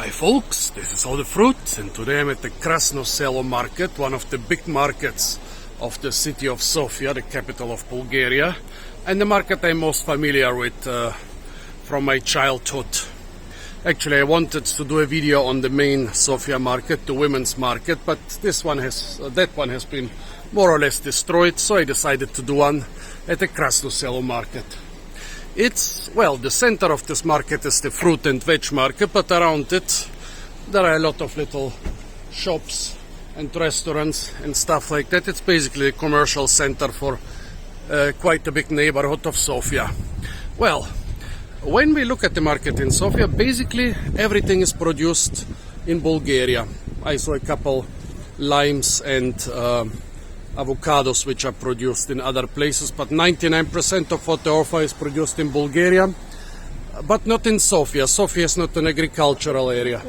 Hi folks, this is All the Fruit, and today I'm at the Krasno Selo market, one of the big markets of the city of Sofia, the capital of Bulgaria, and the market I'm most familiar with from my childhood. Actually, I wanted to do a video on the main Sofia market, the women's market, but that one has been more or less destroyed, so I decided to do one at the Krasno Selo market. The center of this market is the fruit and veg market, but around it there are a lot of little shops and restaurants and stuff like that. It's basically a commercial center for quite a big neighborhood of Sofia. Well, when we look at the market in Sofia, basically everything is produced in Bulgaria. I saw a couple limes and avocados which are produced in other places, but 99% of what they offer is produced in Bulgaria, but not in Sofia. Sofia is not an agricultural area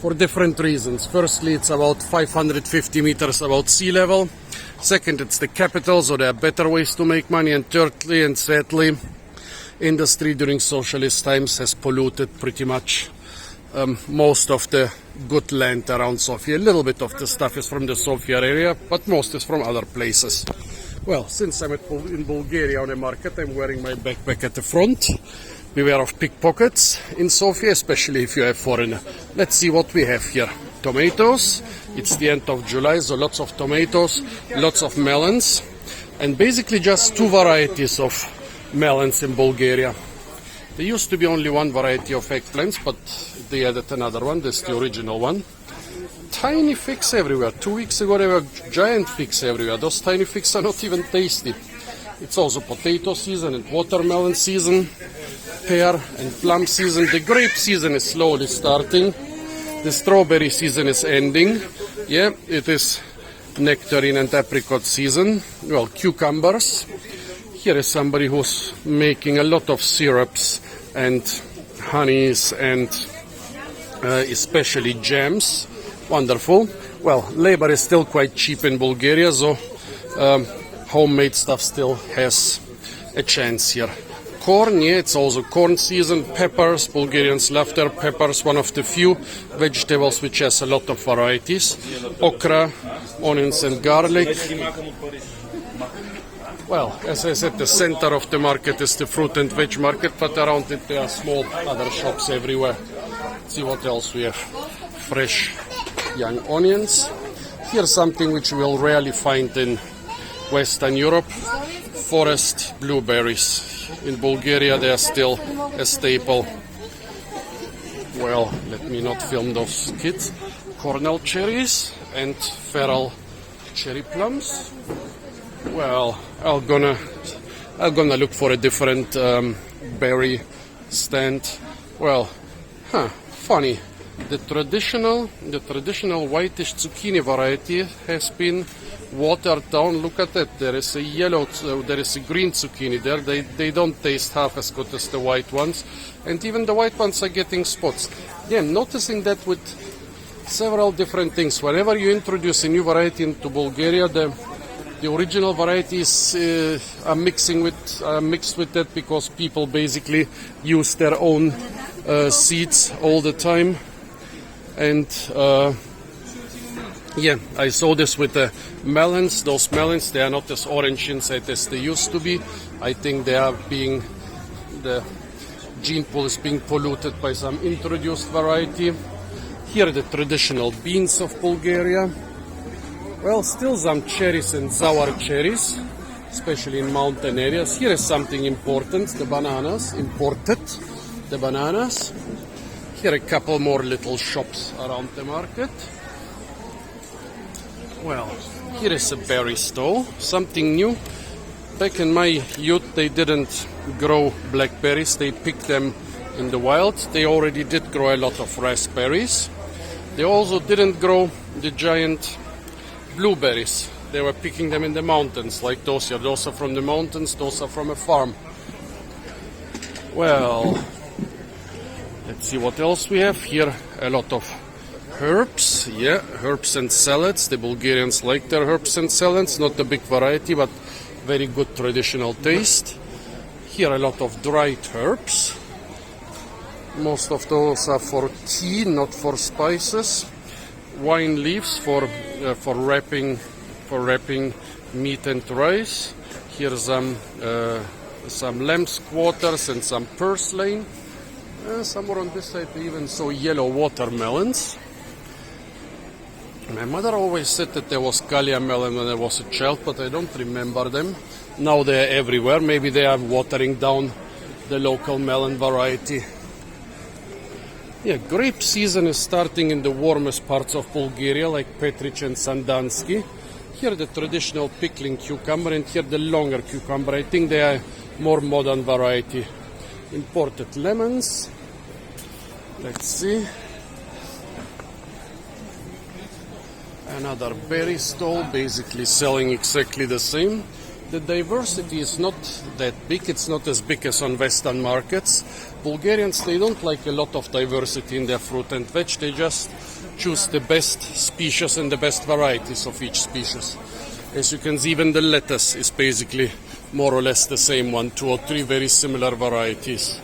for different reasons. Firstly, it's about 550 meters above sea level. Second, it's the capital, so there are better ways to make money. And thirdly and sadly, industry during socialist times has polluted pretty much most of the good land around Sofia. A little bit of the stuff is from the Sofia area, but most is from other places. Well, since I'm in Bulgaria on a market, I'm wearing my backpack at the front. Beware of pickpockets in Sofia, especially if you're a foreigner. Let's see what we have here. Tomatoes. It's the end of July, so lots of tomatoes, lots of melons, and basically just two varieties of melons in Bulgaria. There used to be only one variety of eggplants, but they added another one. That's the original one. Tiny figs everywhere. 2 weeks ago there were giant figs everywhere. Those tiny figs are not even tasty. It's also potato season and watermelon season, pear and plum season. The grape season is slowly starting. The strawberry season is ending. Yeah, it is nectarine and apricot season. Well, cucumbers. Here is somebody who's making a lot of syrups and honeys and especially jams. Wonderful. Well, labor is still quite cheap in Bulgaria, so homemade stuff still has a chance here. Corn, yeah, it's also corn season. Peppers, Bulgarians love their peppers, one of the few vegetables which has a lot of varieties. Okra, onions and garlic. Well, as I said, the center of the market is the fruit and veg market, but around it there are small other shops everywhere. Let's see what else we have. Fresh young onions. Here's something which we will rarely find in Western Europe. Forest blueberries. In Bulgaria they are still a staple. Well, let me not film those kids. Cornell cherries and feral cherry plums. Well, I'm gonna look for a different berry stand. Well, funny. The traditional whitish zucchini variety has been watered down. Look at that. There is a green zucchini there. They don't taste half as good as the white ones, and even the white ones are getting spots. Yeah, I'm noticing that with several different things. Whenever you introduce a new variety into Bulgaria, the original varieties are mixed with that because people basically use their own seeds all the time. And yeah, I saw this with the melons. Those melons, they are not as orange inside as they used to be. I think the gene pool is being polluted by some introduced variety. Here are the traditional beans of Bulgaria. Well, still some cherries and sour cherries, especially in mountain areas. Here is something important, the bananas, imported, the bananas. Here are a couple more little shops around the market. Well, here is a berry stall, something new. Back in my youth, they didn't grow blackberries, they picked them in the wild. They already did grow a lot of raspberries. They also didn't grow the giant blueberries. They were picking them in the mountains, like those here. Those are from the mountains, those are from a farm. Well, let's see what else we have here. A lot of herbs. Yeah, herbs and salads. The Bulgarians like their herbs and salads. Not a big variety, but very good traditional taste. Here a lot of dried herbs. Most of those are for tea, not for spices. Wine leaves for wrapping meat and rice. Here's some lamb's quarters and some purslane. Somewhere on this side they even saw yellow watermelons. My mother always said that there was Kalia melon when I was a child, but I don't remember them. Now they're everywhere. Maybe they are watering down the local melon variety. Yeah, grape season is starting in the warmest parts of Bulgaria, like Petric and Sandansky. Here the traditional pickling cucumber, and here the longer cucumber. I think they are more modern variety. Imported lemons. Let's see. Another berry stall, basically selling exactly the same. The diversity is not that big. It's not as big as on Western markets. Bulgarians, they don't like a lot of diversity in their fruit and veg. They just choose the best species and the best varieties of each species. As you can see, even the lettuce is basically more or less the same one, 2 or 3 very similar varieties.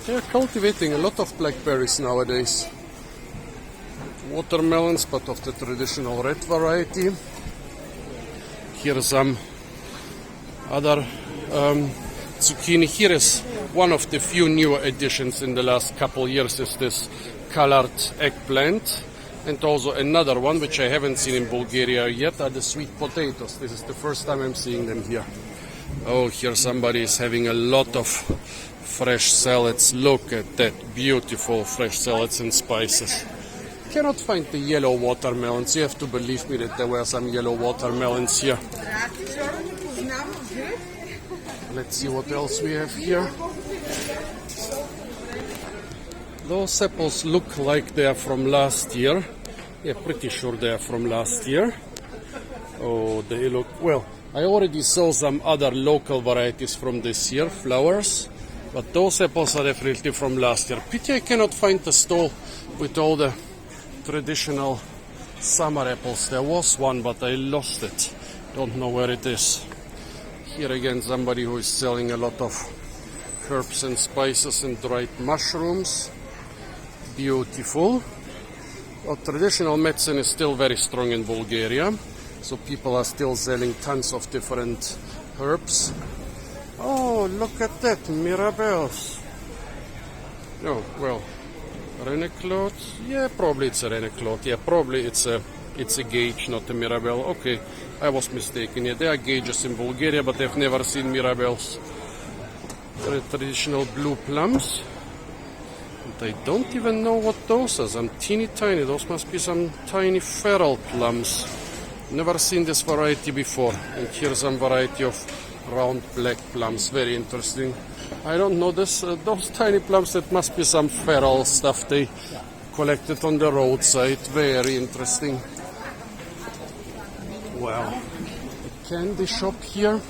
They're cultivating a lot of blackberries nowadays. Watermelons, but of the traditional red variety. Here's some other zucchini. Here is one of the few newer additions in the last couple years, is this colored eggplant. And also another one, which I haven't seen in Bulgaria yet, are the sweet potatoes. This is the first time I'm seeing them here. Oh, here somebody is having a lot of fresh salads. Look at that, beautiful fresh salads and spices. Cannot find the yellow watermelons. You have to believe me that there were some yellow watermelons here. Let's see what else we have here. Those apples look like they are from last year. Yeah, pretty sure they are from last year. Oh, they look, well, I already saw some other local varieties from this year, flowers. But those apples are definitely from last year. Pity I cannot find the stall with all the traditional summer apples. There was one, but I lost it. Don't know where it is. Here again, somebody who is selling a lot of herbs and spices and dried mushrooms. Beautiful. Well, traditional medicine is still very strong in Bulgaria, so people are still selling tons of different herbs. Oh, look at that, mirabelles. Oh, well, Reneclot? Yeah, probably it's a Reneclot. Yeah, probably it's a gauge, not a mirabelle. Okay, I was mistaken. Yeah, there are gauges in Bulgaria, but I've never seen mirabelles. Traditional blue plums. And I don't even know what those are. Some teeny tiny. Those must be some tiny feral plums. Never seen this variety before. And here's some variety of round black plums. Very interesting. I don't know this. Those tiny plums, that must be some feral stuff they collected on the roadside. Very interesting. Wow. A candy shop here.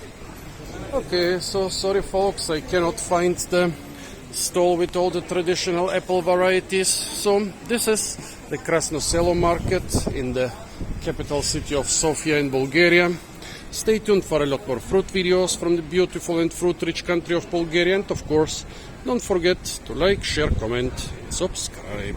Okay, so sorry folks, I cannot find the stall with all the traditional apple varieties. So this is the Krasno Selo market in the capital city of Sofia in Bulgaria. Stay tuned for a lot more fruit videos from the beautiful and fruit-rich country of Bulgaria. And of course, don't forget to like, share, comment, and subscribe.